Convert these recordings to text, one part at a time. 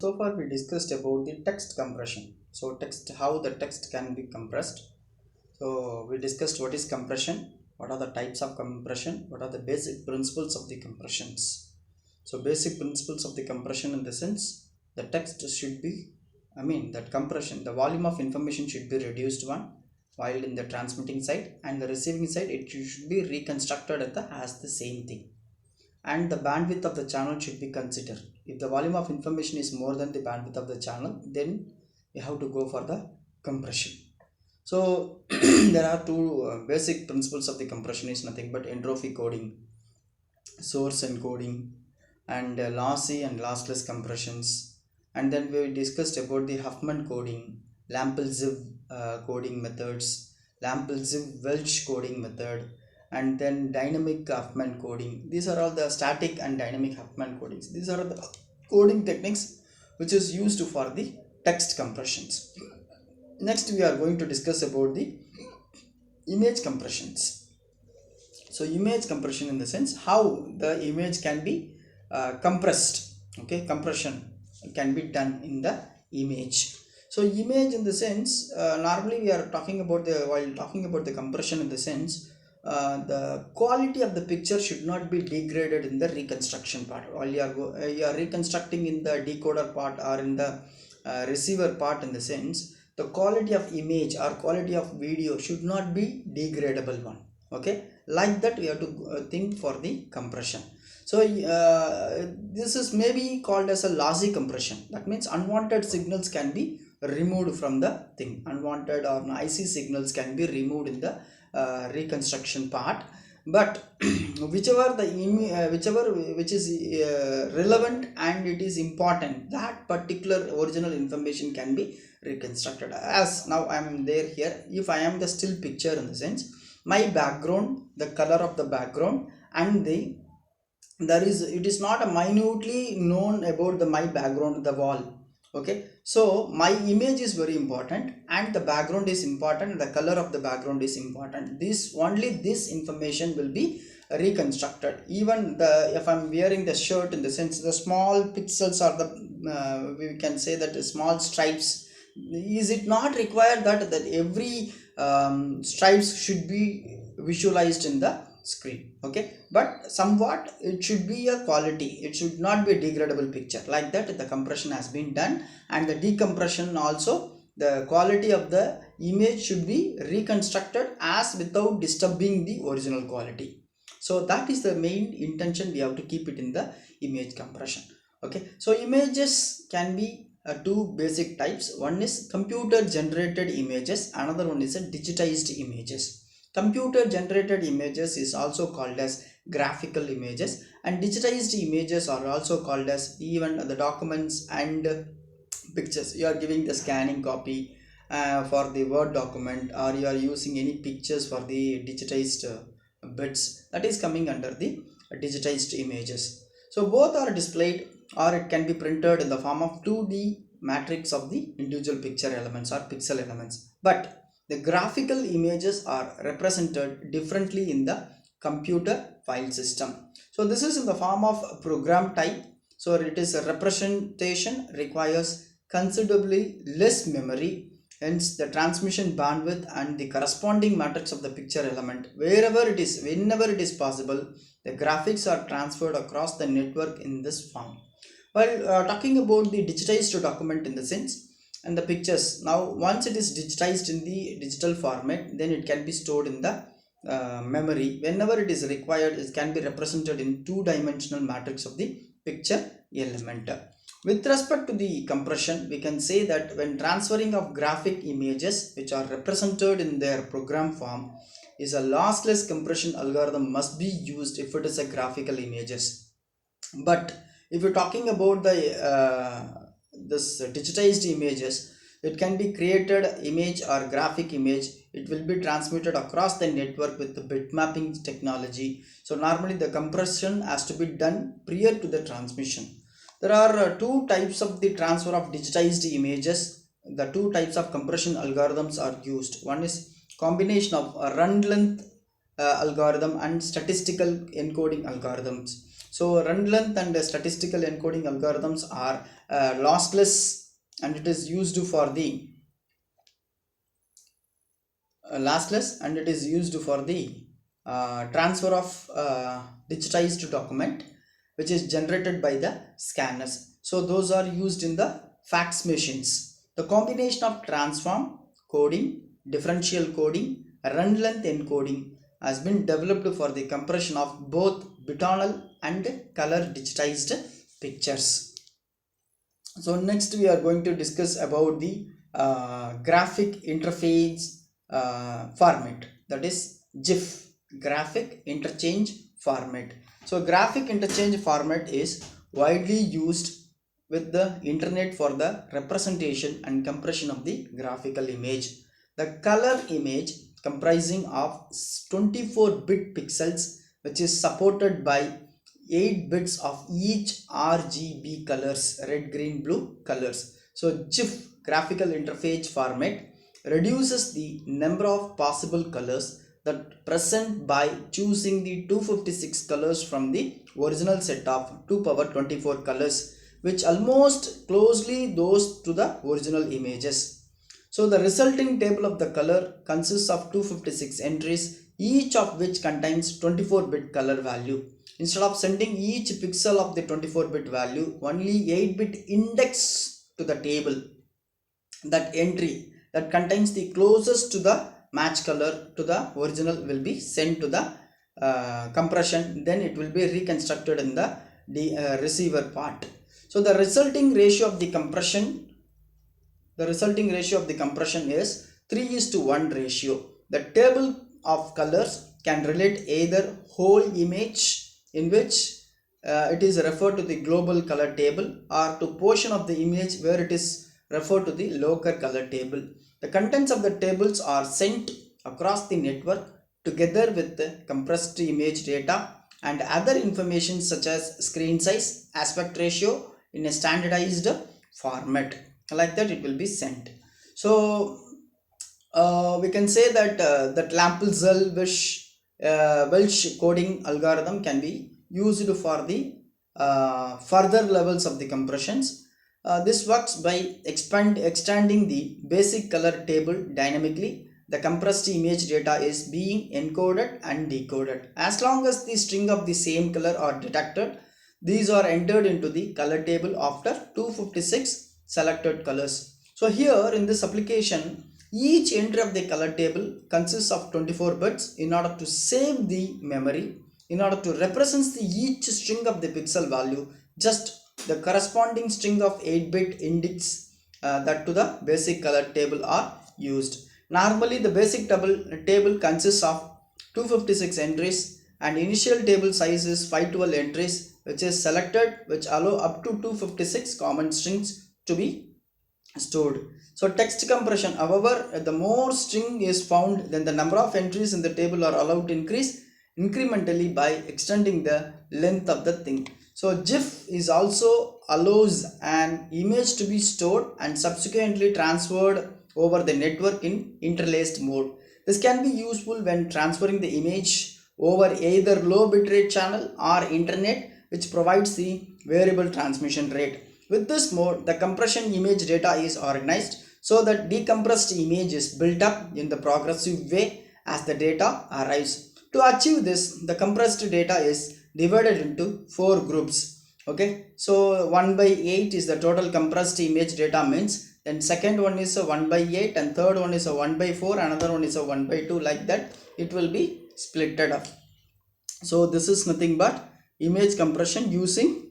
So far we discussed about the text compression. So how the text can be compressed. So we discussed what is compression, what are the types of compression, what are the basic principles of the compressions. So basic principles of the compression in the sense the text should be, that compression, the volume of information should be reduced one while in the transmitting side, and the receiving side it should be reconstructed as the same thing, and the bandwidth of the channel should be considered. If the volume of information is more than the bandwidth of the channel, then we have to go for the compression. So there are two basic principles of the compression is nothing but entropy coding, source encoding, and lossy and lossless compressions. And then we discussed about the Huffman coding, Lampel-Ziv coding methods, Lampel-Ziv-Welch coding method, and then dynamic Huffman coding. These are all the static and dynamic Huffman codings. These are the coding techniques which is used for the text compressions. Next we are going to discuss about the image compressions. So image compression in the sense how the image can be compressed. Okay, compression can be done in the image. So image in the sense, normally we are talking about while talking about the compression in the sense, the quality of the picture should not be degraded in the reconstruction part. While you are reconstructing in the decoder part or in the receiver part, in the sense the quality of image or quality of video should not be degradable one. Okay, like that we have to think for the compression. So this is maybe called as a lossy compression. That means unwanted signals can be removed from the thing. Unwanted or noisy signals can be removed in the reconstruction part. But whichever which is relevant and it is important, that particular original information can be reconstructed. As now I am there here, if I am the still picture in the sense, my background, the color of the background, and the there is, it is not a minutely known about the my background, the wall. Okay, so my image is very important and the background is important and the color of the background is important. This only this information will be reconstructed. Even the, if I'm wearing the shirt, in the sense the small pixels or the we can say that the small stripes, is it not required that every stripes should be visualized in the screen? Okay, but somewhat it should be a quality, it should not be a degradable picture. Like that the compression has been done, and the decompression also, the quality of the image should be reconstructed as without disturbing the original quality. So that is the main intention, we have to keep it in the image compression. Okay, so images can be two basic types. One is computer generated images, another one is a digitized images. Computer generated images is also called as graphical images, and digitized images are also called as even the documents and pictures. You are giving the scanning copy for the Word document, or you are using any pictures for the digitized bits, that is coming under the digitized images. So both are displayed, or it can be printed in the form of 2D matrix of the individual picture elements or pixel elements. But the graphical images are represented differently in the computer file system. So this is in the form of program type. So it is a representation requires considerably less memory, hence the transmission bandwidth and the corresponding matrix of the picture element, wherever it is, whenever it is possible, the graphics are transferred across the network in this form. While talking about the digitized document in the sense, and the pictures, now once it is digitized in the digital format, then it can be stored in the memory. Whenever it is required, it can be represented in two-dimensional matrix of the picture element. With respect to the compression, we can say that when transferring of graphic images which are represented in their program form, is a lossless compression algorithm must be used if it is a graphical images. But if you're talking about the this digitized images, it can be created image or graphic image, it will be transmitted across the network with the bit mapping technology. So normally the compression has to be done prior to the transmission. There are two types of the transfer of digitized images. The two types of compression algorithms are used. One is combination of run length algorithm and statistical encoding algorithms. So run length and statistical encoding algorithms are lossless, and it is used for the transfer of digitized document which is generated by the scanners. So those are used in the fax machines. The combination of transform coding, differential coding, run length encoding has been developed for the compression of both bitonal and color digitized pictures. So next we are going to discuss about the graphic interface format, that is GIF, graphic interchange format. So graphic interchange format is widely used with the internet for the representation and compression of the graphical image. The color image comprising of 24-bit pixels which is supported by 8 bits of each RGB colors, red, green, blue colors. So GIF, graphical interface format, reduces the number of possible colors that present by choosing the 256 colors from the original set of 2 power 24 colors, which almost closely those to the original images. So the resulting table of the color consists of 256 entries, each of which contains 24-bit color value. Instead of sending each pixel of the 24-bit value, only 8-bit index to the table, that entry that contains the closest to the match color to the original will be sent to the compression. Then it will be reconstructed in the receiver part. So the resulting ratio of the compression is 3:1 ratio. The table of colors can relate either whole image, in which it is referred to the global color table, or to portion of the image where it is referred to the local color table. The contents of the tables are sent across the network together with the compressed image data and other information such as screen size, aspect ratio in a standardized format. Like that it will be sent. So we can say that that Lample-Zell-Welch coding algorithm can be used for the further levels of the compressions. This works by extending the basic color table dynamically. The compressed image data is being encoded and decoded. As long as the string of the same color are detected, these are entered into the color table after 256 selected colors. So here in this application, each entry of the color table consists of 24 bits. In order to save the memory, in order to represent each string of the pixel value, just the corresponding string of 8-bit index that to the basic color table are used. Normally the basic table consists of 256 entries and initial table size is 512 entries, which is selected, which allow up to 256 common strings to be stored. So text compression, however, the more string is found, then the number of entries in the table are allowed to increase incrementally by extending the length of the thing. So GIF is also allows an image to be stored and subsequently transferred over the network in interlaced mode. This can be useful when transferring the image over either low bitrate channel or internet, which provides the variable transmission rate. With this mode, the compression image data is organized so that decompressed image is built up in the progressive way as the data arrives. To achieve this, the compressed data is divided into 4 groups. Okay, so 1 by 8 is the total compressed image data means. Then second one is a 1 by 8 and third one is a 1 by 4, another one is a 1 by 2, like that it will be splitted up. So this is nothing but image compression using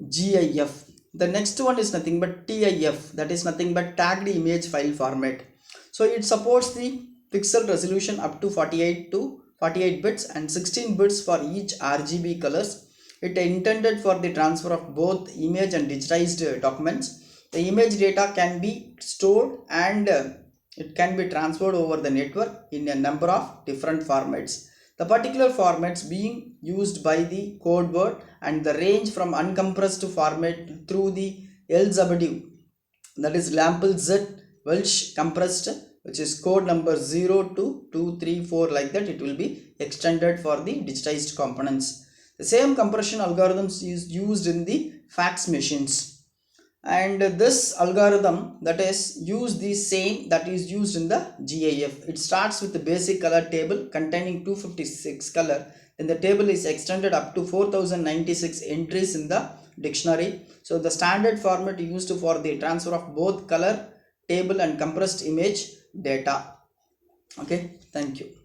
GIF. The next one is nothing but TIF, that is nothing but tagged image file format. So it supports the pixel resolution up to 48 bits and 16 bits for each RGB colors. It is intended for the transfer of both image and digitized documents. The image data can be stored and it can be transferred over the network in a number of different formats. The particular formats being used by the code word and the range from uncompressed format through the LZW, that is Lample-Z Welch compressed which is code number 0 to 234, like that it will be extended for the digitized components. The same compression algorithms is used in the fax machines, and this algorithm that is use the same that is used in the GIF. It starts with the basic color table containing 256 color, then the table is extended up to 4096 entries in the dictionary. So the standard format used for the transfer of both color table and compressed image data. Okay, thank you.